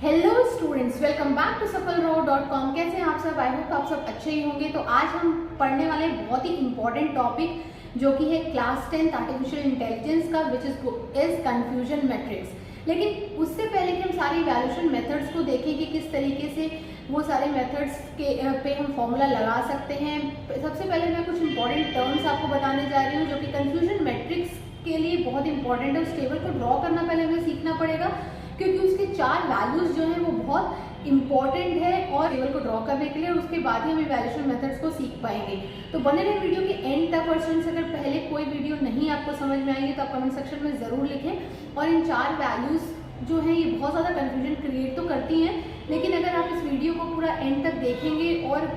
Hello students, welcome back to सफलरो.com। कैसे हैं आप सब? आई होप आप सब अच्छे ही होंगे। तो आज हम पढ़ने वाले बहुत ही इंपॉर्टेंट टॉपिक जो कि है क्लास 10 आर्टिफिशियल इंटेलिजेंस का, विच इज कंफ्यूजन मैट्रिक्स। लेकिन उससे पहले कि हम सारी इवैल्यूएशन मेथड्स को देखें कि किस तरीके से वो सारे मेथड्स के पे हम फॉर्मूला लगा सकते हैं, सबसे पहले मैं कुछ इंपॉर्टेंट टर्म्स आपको बताने जा रही हूँ जो कि कंफ्यूजन मैट्रिक्स के लिए बहुत इंपॉर्टेंट है। उस टेबल को ड्रॉ करना पहले हमें सीखना पड़ेगा क्योंकि उसके 4 वैल्यूज जो हैं वो बहुत इंपॉर्टेंट है और टेबल को ड्रॉ करने के लिए, और उसके बाद ही हम इवैल्यूएशन मेथड्स को सीख पाएंगे। तो बने रहे वीडियो के एंड तक। और स्टूडेंट्स, अगर पहले कोई वीडियो नहीं आपको समझ में आएंगे तो आप कमेंट सेक्शन में ज़रूर लिखें। और इन 4 वैल्यूज़ जो है ये बहुत ज़्यादा कन्फ्यूजन क्रिएट तो करती हैं, लेकिन अगर आप इस वीडियो को पूरा एंड तक देखेंगे और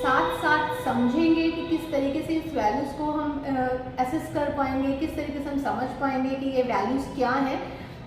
साथ साथ समझेंगे कि किस तरीके से इस वैल्यूज़ को हम असेस कर पाएंगे, किस तरीके से हम समझ पाएंगे कि ये वैल्यूज़ क्या हैं,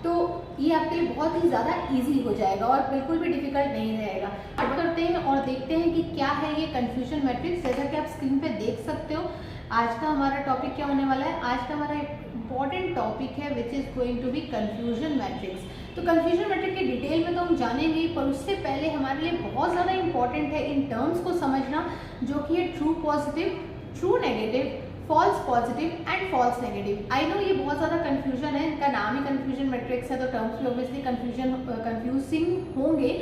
तो ये आपके लिए बहुत ही ज़्यादा इजी हो जाएगा और बिल्कुल भी डिफिकल्ट नहीं रहेगा। स्टार्ट करते हैं और देखते हैं कि क्या है ये कंफ्यूजन मैट्रिक्स। जैसा कि आप स्क्रीन पे देख सकते हो, आज का हमारा टॉपिक क्या होने वाला है। आज का हमारा इंपॉर्टेंट टॉपिक है which is going to be confusion matrix. तो कंफ्यूजन मैट्रिक्स के डिटेल में तो हम जानेंगे, पर उससे पहले हमारे लिए बहुत ज़्यादा इंपॉर्टेंट है इन टर्म्स को समझना, जो कि है true positive, true negative, false positive and false negative. I know ये बहुत ज़्यादा कंफ्यूजन है, इनका नाम ही कंफ्यूजन मैट्रिक्स है, तो टर्म्स भी ऑब्वियसली कंफ्यूजिंग होंगे।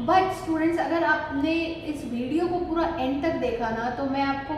बट स्टूडेंट्स, अगर आपने इस वीडियो को पूरा एंड तक देखा ना, तो मैं आपको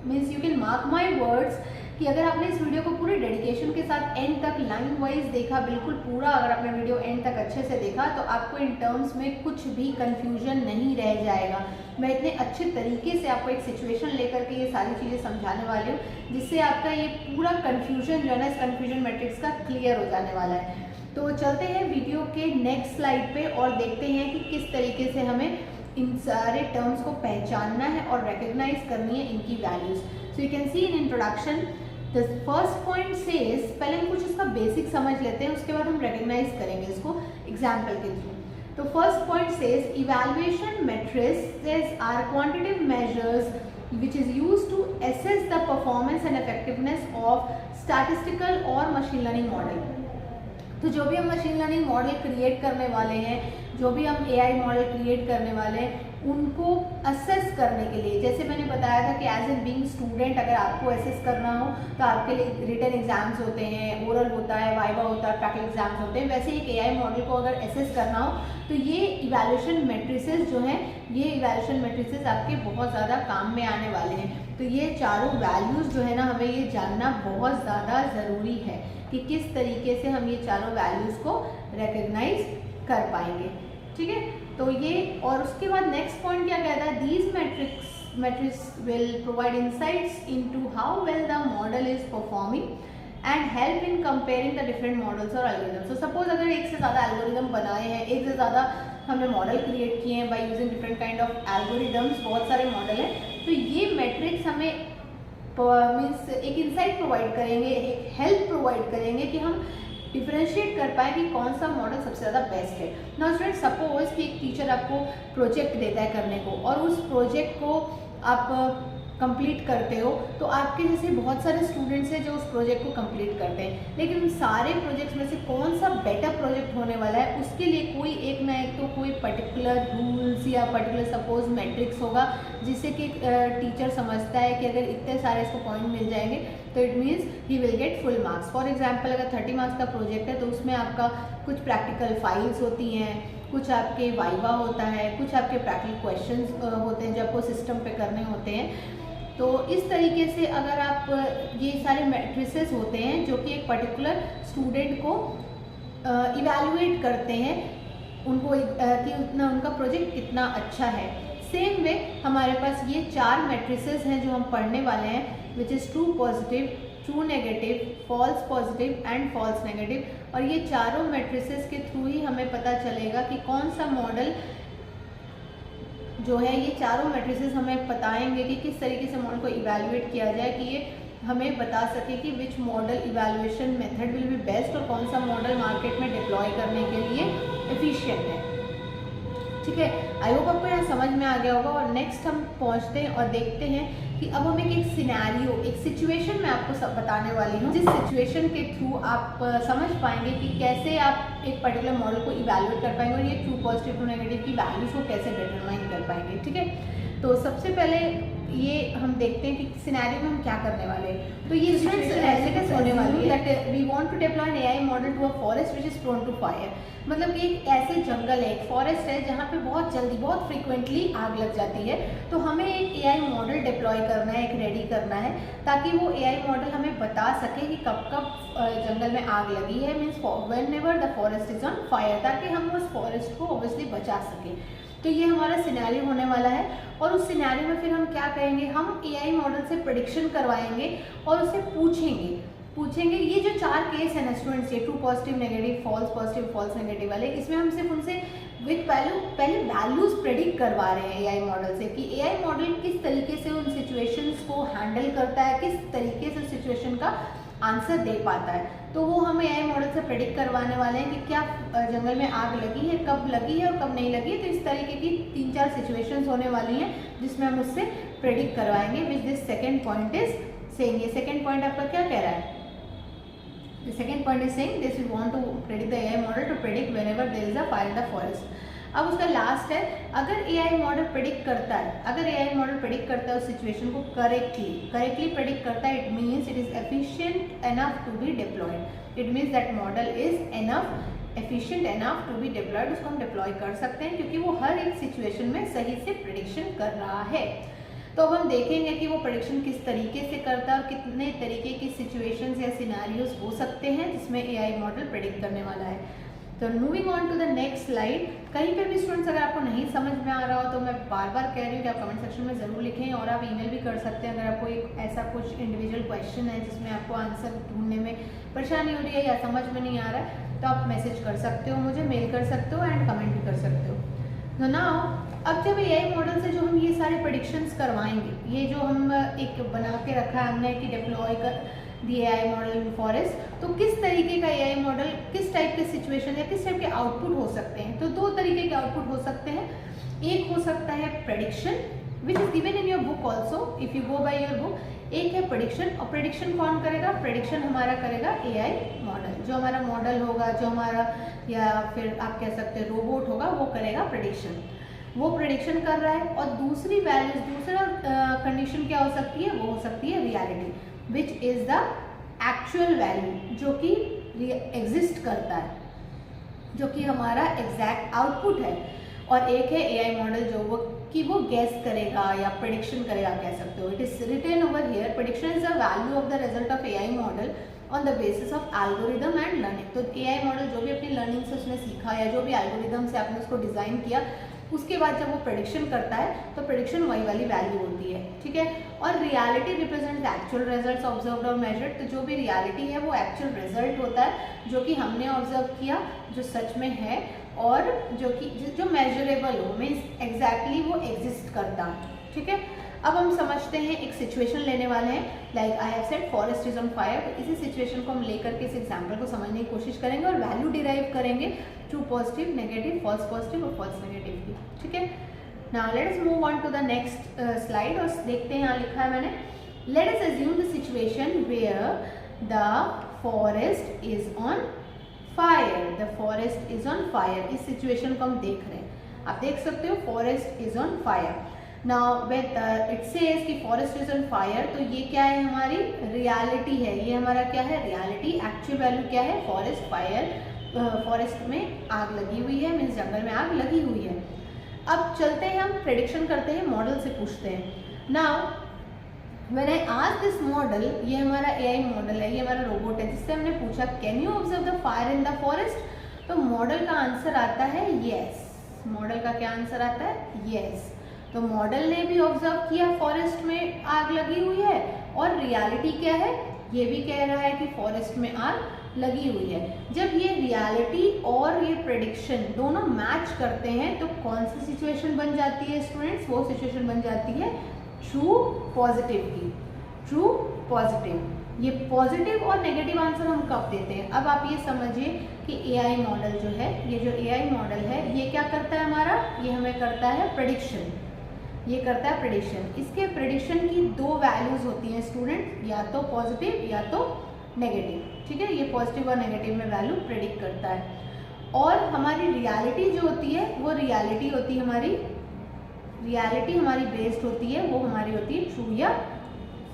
means you can mark my words कि अगर आपने इस वीडियो को पूरे डेडिकेशन के साथ एंड तक लाइन वाइज देखा, बिल्कुल पूरा अगर आपने वीडियो एंड तक अच्छे से देखा, तो आपको इन टर्म्स में कुछ भी कंफ्यूजन नहीं रह जाएगा। मैं इतने अच्छे तरीके से आपको एक सिचुएशन लेकर के ये सारी चीज़ें समझाने वाली हूँ, जिससे आपका ये पूरा कंफ्यूजन जो है ना, इस कंफ्यूजन मैट्रिक्स का क्लियर हो जाने वाला है। तो चलते हैं वीडियो के नेक्स्ट स्लाइड पे और देखते हैं कि किस तरीके से हमें इन सारे टर्म्स को पहचानना है और रिकग्नाइज करनी है इनकी values. So you can C in introduction the first point says, पहले हम कुछ इसका बेसिक समझ लेते हैं, उसके बाद हम रिकग्नाइज करेंगे इसको एग्जाम्पल के थ्रू। तो first point says evaluation matrices are quantitative measures which is used to assess the performance and effectiveness of statistical और machine learning model। तो जो भी हम मशीन लर्निंग मॉडल क्रिएट करने वाले हैं, जो भी हम एआई मॉडल क्रिएट करने वाले हैं, उनको असेस करने के लिए, जैसे मैंने बताया था कि एज एन बीइंग स्टूडेंट अगर आपको असेस करना हो तो आपके लिए रिटन एग्जाम्स होते हैं, ओरल होता है, वाइवा होता है, प्रैक्टिकल एग्जाम्स होते हैं। वैसे एक एआई मॉडल को अगर असेस करना हो तो ये इवैल्यूएशन मैट्रिसेस जो हैं, ये इवैल्यूएशन मैट्रिसेस आपके बहुत ज़्यादा काम में आने वाले हैं। तो ये चारों वैल्यूज़ जो है ना, हमें ये जानना बहुत ज़्यादा ज़रूरी है कि किस तरीके से हम ये चारों वैल्यूज़ को रिकग्नाइज कर पाएंगे। ठीक है, तो ये, और उसके बाद नेक्स्ट पॉइंट क्या कहता है, these matrix will provide insights into how well the model is performing and help in comparing the different models और एल्गोरिदम्स। तो सपोज अगर एक से ज़्यादा एल्गोरिदम बनाए हैं, एक से ज़्यादा हमने मॉडल क्रिएट किए हैं by using different kind of algorithms, बहुत सारे मॉडल हैं, तो ये मैट्रिक्स हमें मीन्स एक इंसाइट प्रोवाइड करेंगे, एक हेल्प प्रोवाइड करेंगे कि हम डिफरेंशिएट कर पाए कि कौन सा मॉडल सबसे ज़्यादा बेस्ट है। नाउ स्टूडेंट, सपोज कि एक टीचर आपको प्रोजेक्ट देता है करने को, और उस प्रोजेक्ट को आप कंप्लीट करते हो, तो आपके जैसे बहुत सारे स्टूडेंट्स हैं जो उस प्रोजेक्ट को कंप्लीट करते हैं, लेकिन उन सारे प्रोजेक्ट्स में से कौन सा बेटर प्रोजेक्ट होने वाला है, उसके लिए कोई एक ना एक तो कोई पर्टिकुलर रूल्स या पर्टिकुलर सपोज मैट्रिक्स होगा, जिससे कि टीचर समझता है कि अगर इतने सारे इसको पॉइंट मिल जाएंगे तो it means he will get full marks. For example, अगर 30 मार्क्स का प्रोजेक्ट है तो उसमें आपका कुछ प्रैक्टिकल फाइल्स होती हैं, कुछ आपके वाइवा होता है, कुछ आपके प्रैक्टिकल क्वेश्चंस होते हैं जो आपको सिस्टम पे करने होते हैं। तो इस तरीके से अगर आप ये सारे मैट्रिसेस होते हैं जो कि एक पर्टिकुलर स्टूडेंट को इवैल्यूएट करते हैं, उनको कि उतना उनका प्रोजेक्ट कितना अच्छा है। सेम वे हमारे पास ये 4 मैट्रिसेस हैं जो हम पढ़ने वाले हैं, which is true positive, true negative, false positive and false negative. और ये चारों मैट्रिसेस के थ्रू ही हमें पता चलेगा कि कौन सा मॉडल जो है, ये चारों मैट्रिसेस हमें बताएंगे कि किस तरीके से मॉडल को इवैल्यूएट किया जाए, कि ये हमें बता सके कि which model evaluation method will be best और कौन सा मॉडल मार्केट में डिप्लॉय करने के लिए एफिशिएंट है। ठीक है, आई होप आपको यहाँ समझ में आ गया होगा। और नेक्स्ट हम पहुँचते हैं और देखते हैं कि अब हम एक सिनेरियो, एक सिचुएशन मैं आपको सब बताने वाली हूँ, जिस सिचुएशन के थ्रू आप समझ पाएंगे कि कैसे आप एक पर्टिकुलर मॉडल को इवैल्यूएट कर पाएंगे और ये ट्रू पॉजिटिव ट्रू नेगेटिव की वैल्यूज को कैसे डिटरमाइन कर पाएंगे। ठीक है, तो सबसे पहले ये हम देखते हैं कि सिनेरियो में हम क्या करने वाले हैं। तो ये सिचुएशन ऐसे कैसे होने वाली है that we want to deploy an AI model to a forest which is prone to fire. मतलब कि एक ऐसे जंगल है, एक फॉरेस्ट है जहाँ पे बहुत जल्दी बहुत फ्रीक्वेंटली आग लग जाती है। तो हमें एक एआई मॉडल डिप्लॉय करना है, एक रेडी करना है, ताकि वो एआई मॉडल हमें बता सके कि कब कब जंगल में आग लगी है, means whenever the forest is on fire, ताकि हम उस फॉरेस्ट को ऑब्वियसली बचा सकें। तो ये हमारा सिनेरियो होने वाला है और उस सिनेरियो में फिर हम क्या करेंगे, हम एआई मॉडल से प्रेडिक्शन करवाएंगे और उससे पूछेंगे ये जो 4 केस है ना स्टूडेंट्स, ये true positive negative false positive false negative वाले, इसमें हम सिर्फ उनसे विद वैल्यू पहले वैल्यूज प्रेडिक्ट करवा रहे हैं एआई मॉडल से कि एआई मॉडल किस तरीके से उन सिचुएशंस को हैंडल करता है, किस तरीके से सिचुएशन का आंसर दे पाता है। तो वो हम एआई मॉडल से प्रेडिक्ट करवाने वाले हैं कि क्या जंगल में आग लगी है, कब लगी है और कब नहीं लगी। तो इस तरीके की 3-4 सिचुएशंस होने वाली हैं जिसमें हम उससे प्रेडिक्ट करवाएंगे। Which this second point is saying, ये सेकेंड पॉइंट आपका क्या कह रहा है, the second point is saying this we want to predict the AI model to predict whenever there is a fire in the forest। अब उसका last है, अगर AI मॉडल प्रेडिक्ट करता है, अगर AI मॉडल प्रेडिक्ट करता है उस सिचुएशन को करेक्टली प्रेडिक्ट करता है, it means it is efficient enough to be deployed. It means that model is efficient enough to be deployed. उसको हम डिप्लॉय कर सकते हैं क्योंकि वो हर एक सिचुएशन में सही से प्रेडिक्शन कर रहा है। तो अब हम देखेंगे कि वो प्रेडिक्शन किस तरीके से करता है और कितने तरीके की सिचुएशंस या सिनेरियोज हो सकते हैं जिसमें एआई मॉडल प्रेडिक्ट करने वाला है। तो moving on to the next slide. कहीं पे भी स्टूडेंट्स अगर आपको नहीं समझ में आ रहा हो तो मैं बार बार कह रही हूँ कि आप कमेंट सेक्शन में ज़रूर लिखें और आप ईमेल भी कर सकते हैं। अगर आपको एक ऐसा कुछ इंडिविजुअल क्वेश्चन है जिसमें आपको आंसर ढूंढने में परेशानी हो रही है या समझ में नहीं आ रहा है तो आप मैसेज कर सकते हो, मुझे मेल कर सकते हो एंड कमेंट भी कर सकते हो। तो नाउ अब जब एआई मॉडल से जो हम ये सारे प्रेडिक्शंस करवाएंगे, ये जो हम एक बना के रखा है हमने कि डिप्लॉय कर दी एआई मॉडल इन फॉरेस्ट, तो किस तरीके का एआई मॉडल किस टाइप के सिचुएशन या किस टाइप के आउटपुट हो सकते हैं। तो 2 तरीके के आउटपुट हो सकते हैं। एक हो सकता है prediction which is given in your book also if you go by your book. एक है प्रेडिक्शन, और प्रेडिक्शन कौन करेगा, प्रेडिक्शन हमारा करेगा एआई मॉडल। जो हमारा मॉडल होगा, जो हमारा या फिर आप कह सकते हैं रोबोट होगा, वो करेगा प्रेडिक्शन, वो प्रेडिक्शन कर रहा है। और दूसरी वैल्यूज, दूसरा कंडीशन क्या हो सकती है, वो हो सकती है reality which is the actual value जो कि एग्जिस्ट करता है, जो कि हमारा एग्जैक्ट आउटपुट है। और एक है एआई मॉडल जो वो गैस करेगा या प्रेडिक्शन करेगा, कह सकते हो। It is written over here, prediction is the value of the result of AI model on the basis of algorithm and learning. तो एआई मॉडल जो भी अपनी लर्निंग से उसने सीखा या जो भी एल्गोरिदम से आपने उसको डिजाइन किया, उसके बाद जब वो प्रेडिक्शन करता है तो प्रेडिक्शन वही वाली वैल्यू होती है। ठीक है, और reality represents actual results observed और मेजर्ड। तो जो भी रियलिटी है वो एक्चुअल रिजल्ट होता है जो कि हमने ऑब्जर्व किया, जो सच में है और जो मेजरेबल हो, मीन्स एग्जैक्टली वो एग्जिस्ट करता है। ठीक है, अब हम समझते हैं, एक सिचुएशन लेने वाले हैं, like I have said forest is on fire. तो इसी सिचुएशन को हम लेकर के इस एग्जाम्पल को समझने की कोशिश करेंगे और वैल्यू डिराइव करेंगे true positive negative false positive और फॉल्स नेगेटिव की। ठीक है, now let us move on to the next slide और देखते हैं यहाँ लिखा है मैंने, let us assume the situation where the forest is on fire. The forest is on fire, इस सिचुएशन को हम देख रहे हैं, आप देख सकते हो forest is on fire. Now when it says कि फॉरेस्ट इज ऑन फायर, तो ये क्या है, हमारी रियलिटी है। ये हमारा क्या है, रियलिटी। एक्चुअल वैल्यू क्या है, फॉरेस्ट फायर, फॉरेस्ट में आग लगी हुई है, मीन्स जंगल में आग लगी हुई है। अब चलते हैं, हम प्रेडिक्शन करते हैं, मॉडल से पूछते हैं। Now when I ask this model, ये हमारा एआई मॉडल है, ये हमारा रोबोट है, जिससे हमने पूछा can you observe the fire in the forest, तो मॉडल का आंसर आता है येस। मॉडल का क्या आंसर आता है, येस। तो मॉडल ने भी ऑब्जर्व किया फॉरेस्ट में आग लगी हुई है, और रियलिटी क्या है, ये भी कह रहा है कि फॉरेस्ट में आग लगी हुई है। जब ये रियलिटी और ये प्रेडिक्शन दोनों मैच करते हैं तो कौन सी सिचुएशन बन जाती है स्टूडेंट्स, वो सिचुएशन बन जाती है ट्रू पॉजिटिव की, ट्रू पॉजिटिव। ये पॉजिटिव और नेगेटिव आंसर हम कब देते हैं, अब आप ये समझिए कि एआई मॉडल जो है, ये जो एआई मॉडल है, ये क्या करता है हमारा, ये हमें करता है प्रेडिक्शन, ये करता है प्रेडिक्शन। इसके प्रेडिक्शन की 2 वैल्यूज होती हैं स्टूडेंट, या तो पॉजिटिव या तो नेगेटिव। ठीक है, ये पॉजिटिव और नेगेटिव में वैल्यू प्रेडिक्ट करता है। और हमारी रियलिटी जो होती है वो रियलिटी होती है हमारी बेस्ड होती है, वो हमारी होती है ट्रू या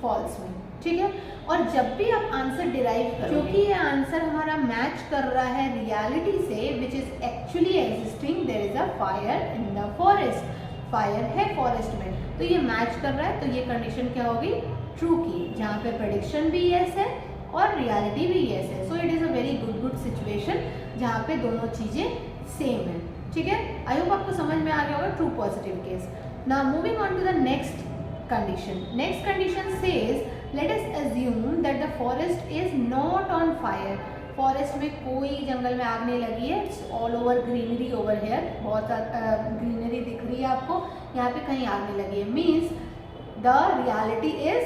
फॉल्स में, ठीक है। और जब भी आप आंसर डिराइव करो, क्योंकि ये आंसर हमारा मैच कर रहा है रियलिटी से, which is actually existing, there is a fire in the forest, fire है फॉरेस्ट में, तो ये मैच कर रहा है, तो ये कंडीशन क्या होगी, ट्रू की, जहाँ पे प्रेडिक्शन भी यस है और रियलिटी भी यस है। So it is a very good situation जहाँ पे दोनों चीज़ें सेम है, ठीक है। आई होप आपको समझ में आ गया होगा true positive case. Now moving on to the next condition. Next condition says let us assume that the forest is not on fire. Forest में कोई जंगल में आग नहीं लगी है, it's all over greenery over here, बहुत ग्रीनरी दिख रही है आपको, यहाँ पे कहीं आग नहीं लगी है, means the reality is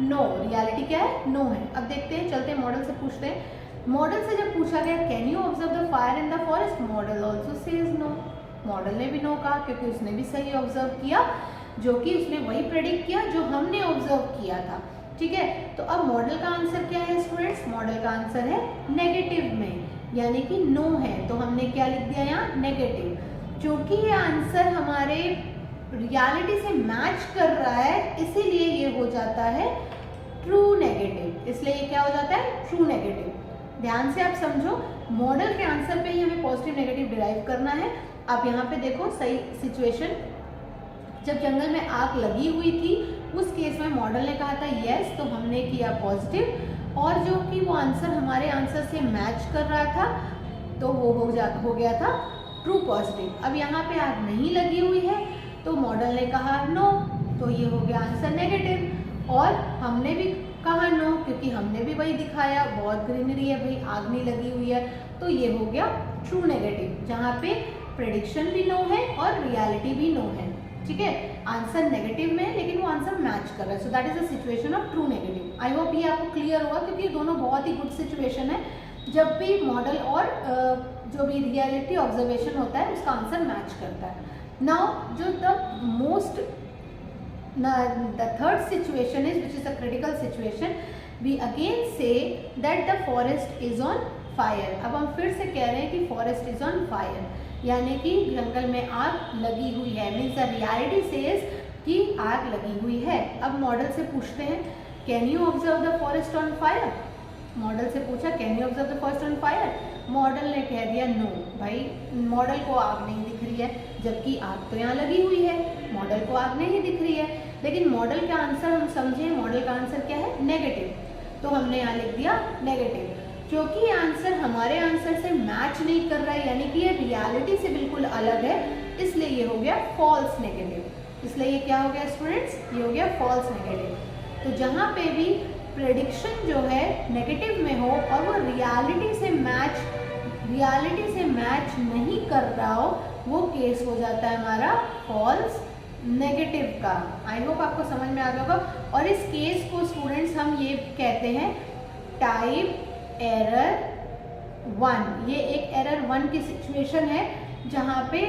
no. Reality क्या है, नो है। अब देखते हैं, चलते हैं मॉडल से पूछते हैं। मॉडल से जब पूछा गया can you observe the fire in the forest, model also says no. Model ने भी नो कहा क्योंकि उसने भी सही ऑब्जर्व किया, जो कि उसने वही प्रेडिक्ट किया जो हमने ऑब्जर्व किया था, ठीक है। तो अब मॉडल का आंसर क्या है स्टूडेंट्स, मॉडल का आंसर है नेगेटिव में, यानी कि नो है, तो हमने क्या लिख दिया यहाँ, नेगेटिव। क्योंकि ये आंसर हमारे रियलिटी से मैच कर रहा है, इसीलिए ये हो जाता है ट्रू नेगेटिव, इसलिए ये क्या हो जाता है, ट्रू नेगेटिव। ध्यान से आप समझो, मॉडल के आंसर पे ही हमें पॉजिटिव नेगेटिव डिराइव करना है। आप यहाँ पे देखो सही सिचुएशन, जब जंगल में आग लगी हुई थी उस केस में मॉडल ने कहा था यस, तो हमने किया पॉजिटिव, और जो कि वो आंसर हमारे आंसर से मैच कर रहा था तो वो हो गया था ट्रू पॉजिटिव। अब यहाँ पे आग नहीं लगी हुई है तो मॉडल ने कहा नो, तो ये हो गया आंसर नेगेटिव, और हमने भी कहा नो क्योंकि हमने भी वही दिखाया, बहुत ग्रीनरी है भाई, आग नहीं लगी हुई है, तो ये हो गया ट्रू नेगेटिव, जहाँ पे प्रेडिक्शन भी नो है और रियलिटी भी नो है, ठीक है। आंसर नेगेटिव में है लेकिन वो आंसर मैच कर रहा है, so that is the situation of true negative. I hope ये आपको क्लियर होगा, क्योंकि ये दोनों बहुत ही गुड सिचुएशन है, जब भी मॉडल और जो भी रियलिटी ऑब्जर्वेशन होता है उसका आंसर मैच करता है। नाउ जो the third situation is, which is a critical situation, we again say that the forest is on fire। अब हम फिर से कह रहे हैं कि forest is on fire, यानी कि जंगल में आग लगी हुई है, मीन्स द रियलिटी सेज कि आग लगी हुई है। अब मॉडल से पूछते हैं can you observe the forest on fire. Model से पूछा can you observe the forest on fire, model ने कह दिया नो, भाई मॉडल को आग नहीं दिख रही है, जबकि आग तो यहाँ लगी हुई है, मॉडल को आग नहीं दिख रही है। लेकिन मॉडल का आंसर हम समझें, मॉडल का आंसर क्या है, नेगेटिव, तो हमने यहाँ लिख दिया नेगेटिव। क्योंकि आंसर हमारे आंसर से मैच नहीं कर रहा है, यानी कि ये रियलिटी से बिल्कुल अलग है, इसलिए ये हो गया फॉल्स नेगेटिव। इसलिए ये क्या हो गया स्टूडेंट्स, ये हो गया फॉल्स नेगेटिव। तो जहाँ पे भी प्रेडिक्शन जो है नेगेटिव में हो और वो रियलिटी से मैच नहीं कर रहा हो, वो केस हो जाता है हमारा फॉल्स नेगेटिव का। आई होप आपको समझ में आ गया होगा। और इस केस को स्टूडेंट्स हम ये कहते हैं टाइप एरर 1। ये एक एरर 1 की सिचुएशन है जहाँ पे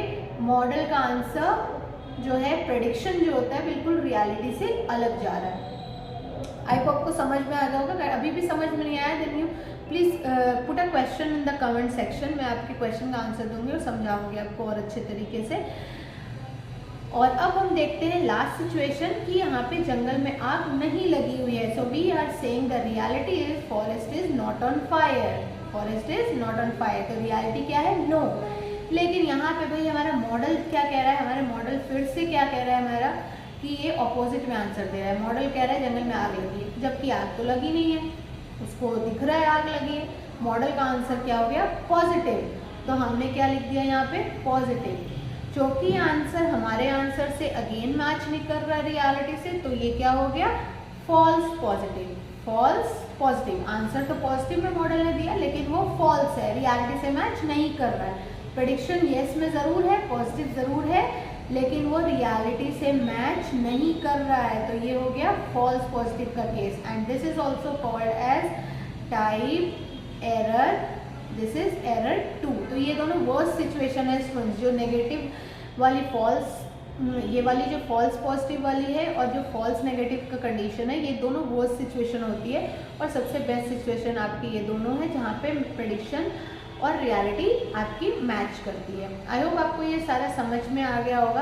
मॉडल का आंसर जो है प्रेडिक्शन जो होता है बिल्कुल रियलिटी से अलग जा रहा है। आई होप आपको समझ में आ गया होगा। अगर अभी भी समझ में नहीं आया then you please put a question in the comment section. मैं आपके क्वेश्चन का आंसर दूंगी और समझाऊंगी आपको और अच्छे तरीके से। और अब हम देखते हैं लास्ट सिचुएशन कि यहाँ पे जंगल में आग नहीं लगी हुई है। So we are saying the reality is forest is not on fire, forest is not on fire. तो रियलिटी क्या है, नो। लेकिन यहाँ पे भाई हमारा मॉडल क्या कह रहा है, हमारा मॉडल फिर से क्या कह रहा है हमारा कि ये ऑपोजिट में आंसर दे रहा है। मॉडल कह रहा है जंगल में आग लगी है, जबकि आग तो लगी नहीं है, उसको दिख रहा है आग लगी है। मॉडल का आंसर क्या हो गया, पॉजिटिव। तो हमने क्या लिख दिया यहाँ पे, पॉजिटिव। क्योंकि आंसर हमारे आंसर से अगेन मैच नहीं कर रहा है रियलिटी से, तो ये क्या हो गया, false positive. False positive, answer तो पॉजिटिव में मॉडल ने दिया लेकिन वो फॉल्स है, रियलिटी से मैच नहीं कर रहा है। प्रेडिक्शन यस में ज़रूर है, पॉजिटिव ज़रूर है, लेकिन वो रियलिटी से मैच नहीं कर रहा है, तो ये हो गया फॉल्स पॉजिटिव का case. And this is also called as type error, this is error 2। तो ये दोनों वर्स्ट सिचुएशन है स्टूडेंट्स, जो नेगेटिव वाली फॉल्स, ये वाली जो फॉल्स पॉजिटिव वाली है और जो फॉल्स नेगेटिव का कंडीशन है, ये दोनों वर्स्ट सिचुएशन होती है। और सबसे बेस्ट सिचुएशन आपकी ये दोनों है जहाँ पे प्रेडिक्शन और रियलिटी आपकी मैच करती है। आई होप आपको ये सारा समझ में आ गया होगा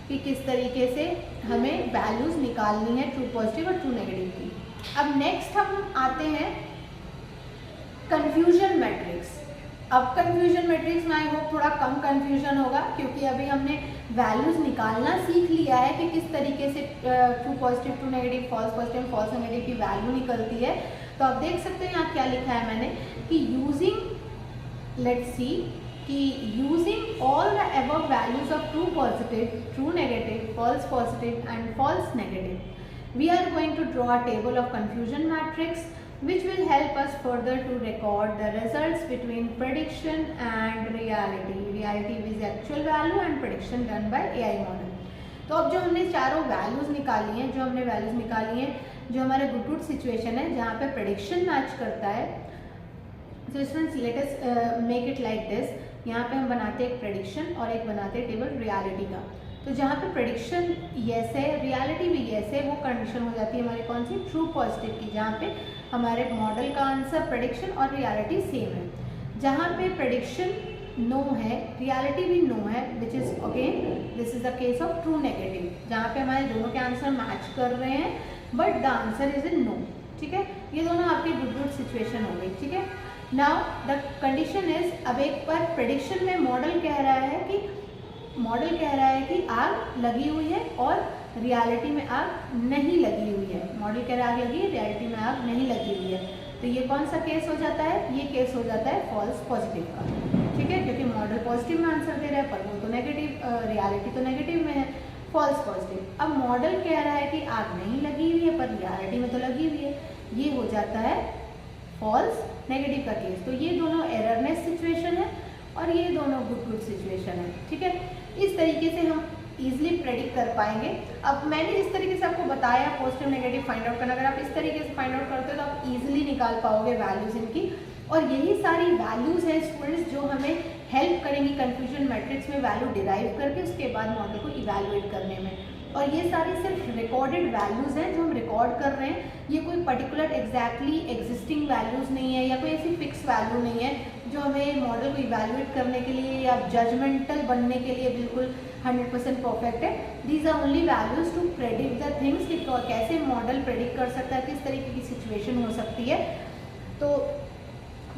कि किस तरीके से हमें वैल्यूज़ निकालनी है ट्रू पॉजिटिव और ट्रू नेगेटिव की। अब नेक्स्ट हम आते हैं कन्फ्यूजन मैट्रिक्स। अब कन्फ्यूजन मैट्रिक्स में आई होप थोड़ा कम कन्फ्यूजन होगा, क्योंकि अभी हमने वैल्यूज़ निकालना सीख लिया है कि किस तरीके से true positive, true negative, false positive, false negative की वैल्यू निकलती है। तो आप देख सकते हैं यहाँ क्या लिखा है मैंने कि यूजिंग, लेट्स सी, कि using all the above values of true positive, true negative, false positive and false negative, we are going to draw a table of confusion matrix which will help us further to record the results between prediction and reality. Reality is actual value and prediction done by AI model. तो अब जो हमने चारों values निकाली हैं, जो हमारे good situation है जहाँ पे प्रेडिक्शन मैच करता है, तो students let us make it like this. यहाँ पे हम बनाते हैं एक प्रेडिक्शन और एक बनाते हैं टेबल रियलिटी का। तो जहाँ पे प्रेडिक्शन येस है, रियलिटी भी येस है, वो कंडीशन हो जाती है हमारी कौन सी, ट्रू पॉजिटिव की, जहाँ पे हमारे मॉडल का आंसर प्रेडिक्शन और रियलिटी सेम है। जहाँ पे प्रेडिक्शन नो है, रियलिटी भी नो है, which is again this is the case of true negative, जहाँ पे हमारे दोनों के आंसर मैच कर रहे हैं but the answer is in no. ठीक है, ये दोनों आपकी गुड सिचुएशन हो गई। ठीक है, नाउ द कंडीशन इज, अब एक बार प्रेडिक्शन में मॉडल कह रहा है कि आग लगी हुई है और रियलिटी में आग नहीं लगी हुई है। मॉडल कह रहा है आग लगी है, रियलिटी में आग नहीं लगी हुई है। तो ये कौन सा केस हो जाता है, ये केस हो जाता है फॉल्स पॉजिटिव का। ठीक है, क्योंकि मॉडल पॉजिटिव में आंसर दे रहा है पर वो तो नेगेटिव, रियलिटी तो नेगेटिव में है, फॉल्स पॉजिटिव। अब मॉडल कह रहा है कि आग नहीं लगी हुई है पर रियलिटी में तो लगी हुई है, ये हो जाता है फॉल्स नेगेटिव का केस। तो ये दोनों एररनेस सिचुएशन है और ये दोनों गुड सिचुएशन है। ठीक है, इस तरीके से हम इजीली प्रेडिक्ट कर पाएंगे। अब मैंने जिस तरीके से आपको बताया पॉजिटिव नेगेटिव फाइंड आउट करना, अगर आप इस तरीके से फाइंड आउट करते हो तो आप इजीली निकाल पाओगे वैल्यूज इनकी। और यही सारी वैल्यूज हैं स्टूडेंट्स जो हमें हेल्प करेंगी कन्फ्यूजन मैट्रिक्स में वैल्यू डिराइव करके उसके बाद मॉडल को इवैल्यूएट करने में। और ये सारी सिर्फ रिकॉर्डेड वैल्यूज हैं जो हम रिकॉर्ड कर रहे हैं, ये कोई पर्टिकुलर एग्जैक्टली एग्जिस्टिंग वैल्यूज नहीं है या कोई ऐसी फिक्स वैल्यू नहीं है जो हमें मॉडल को इवैल्यूएट करने के लिए या जजमेंटल बनने के लिए बिल्कुल 100% परफेक्ट है। These are only values to predict the things, कि कैसे मॉडल प्रेडिक्ट कर सकता है, किस तरीके की सिचुएशन हो सकती है। तो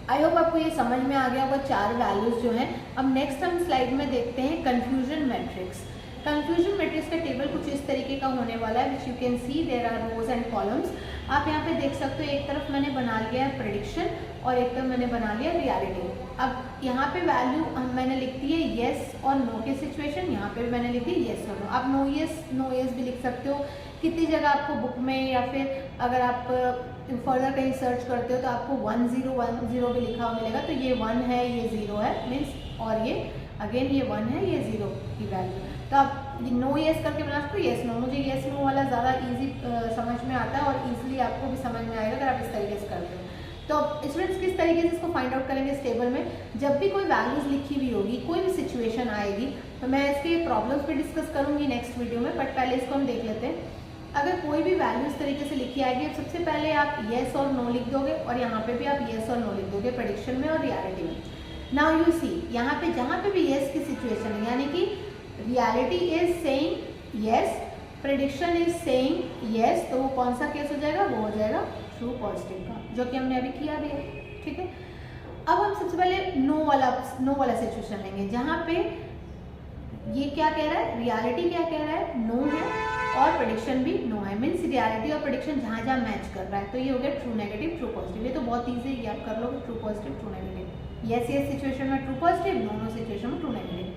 आई होप आपको ये समझ में आ गया होगा चार वैल्यूज जो हैं। अब नेक्स्ट हम स्लाइड में देखते हैं कन्फ्यूजन मैट्रिक्स। कन्फ्यूजन मैट्रिक्स का टेबल कुछ इस तरीके का होने वाला है, which you can see there are rows and columns. आप यहाँ पे देख सकते हो, एक तरफ मैंने बना लिया है प्रेडिक्शन और एक तरफ मैंने बना लिया रियलिटी। अब यहाँ पे वैल्यू मैंने लिख दी है येस और नो की सिचुएशन, यहाँ पे भी मैंने लिख दी येस और नो। आप नो येस भी लिख सकते हो। कितनी जगह आपको बुक में या फिर अगर आप फर्दर कहीं सर्च करते हो तो आपको 1010 भी लिखा हुआ मिलेगा। तो ये 1 है, ये 0 है मीन्स, और ये अगेन ये 1 है, ये 0 की वैल्यू। तो आप नो येस करके बना सकते हो, येस नो। मुझे येस नो वाला ज़्यादा इजी समझ में आता है और इजीली आपको भी समझ में आएगा अगर आप इस तरीके से करते हो। तो स्टूडेंट्स किस तरीके से इसको फाइंड आउट करेंगे इस टेबल में, जब भी कोई वैल्यूज लिखी हुई होगी, कोई भी सिचुएशन आएगी, तो मैं इसके प्रॉब्लम्स पे डिस्कस करूंगी नेक्स्ट वीडियो में, बट पहले इसको हम देख लेते हैं। अगर कोई भी वैल्यू इस तरीके से लिखी आएगी, अब सबसे पहले आप येस और नो लिख दोगे और यहाँ पे भी आप येस और नो लिख दोगे प्रेडिक्शन में और रियलिटी में। नाउ यू सी, यहाँ पे जहाँ पे भी येस की सिचुएशन है, यानी कि reality is saying yes, prediction is saying yes, तो वो कौन सा केस हो जाएगा, वो हो जाएगा ट्रू पॉजिटिव का, जो कि हमने अभी किया भी है। ठीक है, अब हम सबसे पहले नो वाला सिचुएशन लेंगे, जहाँ पे ये क्या कह रहा है, रियलिटी क्या कह रहा है, नो है और प्रेडिक्शन भी नो है, मीन्स रियलिटी और प्रेडिक्शन जहाँ जहाँ मैच कर रहा है। तो ये हो गया ट्रू नेगेटिव ट्रू पॉजिटिव। ये तो बहुत ईजी है, आप कर लोगे true positive true negative, yes situation में ट्रू पॉजिटिव, नो सिचुएशन में ट्रू नेगेटिव।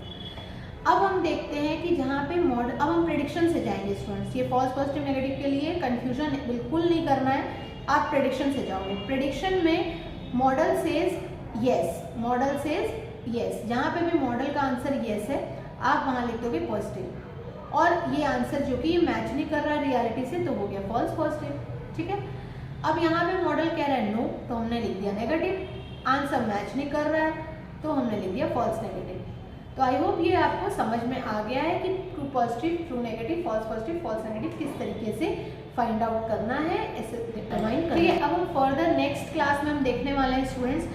अब हम देखते हैं कि जहाँ पे मॉडल, अब हम प्रेडिक्शन से जाएंगे स्टूडेंट्स। ये फॉल्स पॉजिटिव नेगेटिव के लिए कंफ्यूजन बिल्कुल नहीं करना है, आप प्रेडिक्शन से जाओगे। प्रेडिक्शन में मॉडल सेज येस, जहाँ पे भी मॉडल का आंसर येस है आप वहाँ लिख दोगे पॉजिटिव, और ये आंसर जो कि मैच नहीं कर रहा है रियलिटी से, तो हो गया फॉल्स पॉजिटिव। ठीक है, अब यहाँ पे मॉडल कह रहा है नो, तो हमने लिख दिया नेगेटिव, आंसर मैच नहीं कर रहा है तो हमने लिख दिया फॉल्स नेगेटिव। तो आई होप ये आपको समझ में आ गया है कि true positive true negative false positive false negative किस तरीके से फाइंड आउट करना है, ऐसे डिटरमाइन करना है। अब हम फर्दर नेक्स्ट क्लास में हम देखने वाले हैं स्टूडेंट्स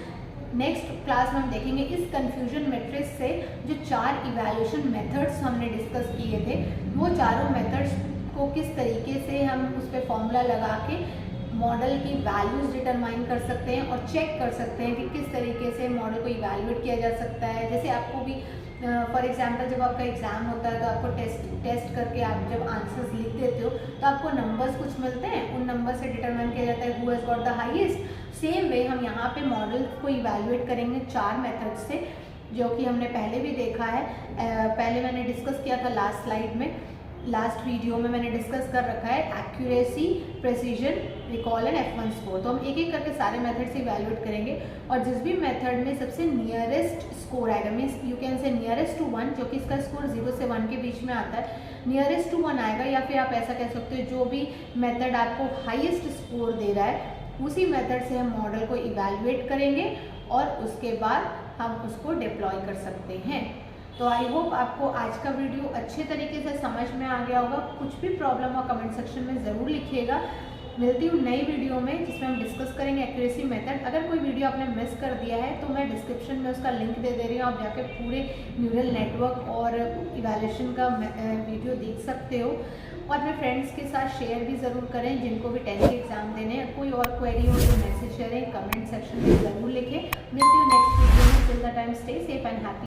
नेक्स्ट क्लास में हम देखेंगे इस कंफ्यूजन मैट्रिक्स से जो 4 इवैल्यूएशन मेथड्स हमने डिस्कस किए थे, वो चारों मेथड्स को किस तरीके से हम उस पर फॉर्मूला लगा के मॉडल की वैल्यूज डिटरमाइन कर सकते हैं और चेक कर सकते हैं कि किस तरीके से मॉडल को इवैल्यूएट किया जा सकता है। जैसे आपको भी फॉर एग्जांपल जब आपका एग्ज़ाम होता है तो आपको टेस्ट करके आप जब आंसर्स लिख देते हो तो आपको नंबर्स कुछ मिलते हैं, उन नंबर से डिटरमाइन किया जाता है who has got the highest. Same way हम यहाँ पे मॉडल को इवैल्यूएट करेंगे 4 मेथड से, जो कि हमने पहले भी देखा है। पहले मैंने डिस्कस किया था लास्ट स्लाइड में, लास्ट वीडियो में मैंने डिस्कस कर रखा है accuracy, precision, recall and F1 score. तो हम एक एक करके सारे मेथड से इवैल्यूएट करेंगे और जिस भी मेथड में सबसे नियरेस्ट स्कोर आएगा, means you can say nearest to 1, जो कि इसका स्कोर 0 से 1 के बीच में आता है, नियरेस्ट टू 1 आएगा, या फिर आप ऐसा कह सकते हो जो भी मेथड आपको हाईएस्ट स्कोर दे रहा है उसी मेथड से हम मॉडल को इवैल्यूएट करेंगे और उसके बाद हम उसको डिप्लॉय कर सकते हैं। तो आई होप आपको आज का वीडियो अच्छे तरीके से समझ में आ गया होगा। कुछ भी प्रॉब्लम हो कमेंट सेक्शन में ज़रूर लिखिएगा। मिलती हूँ नई वीडियो में जिसमें हम डिस्कस करेंगे एक्यूरेसी मेथड। अगर कोई वीडियो आपने मिस कर दिया है तो मैं डिस्क्रिप्शन में उसका लिंक दे रही हूँ, आप जाके पूरे न्यूरल नेटवर्क और इवैल्यूएशन का वीडियो देख सकते हो और अपने फ्रेंड्स के साथ शेयर भी ज़रूर करें जिनको भी 10th के एग्जाम देने हैं। कोई और क्वेरी हो तो मैसेज करें, कमेंट सेक्शन में ज़रूर लिखें। मिलती हूँ नेक्स्ट वीडियो में। Till the time stay safe and happy.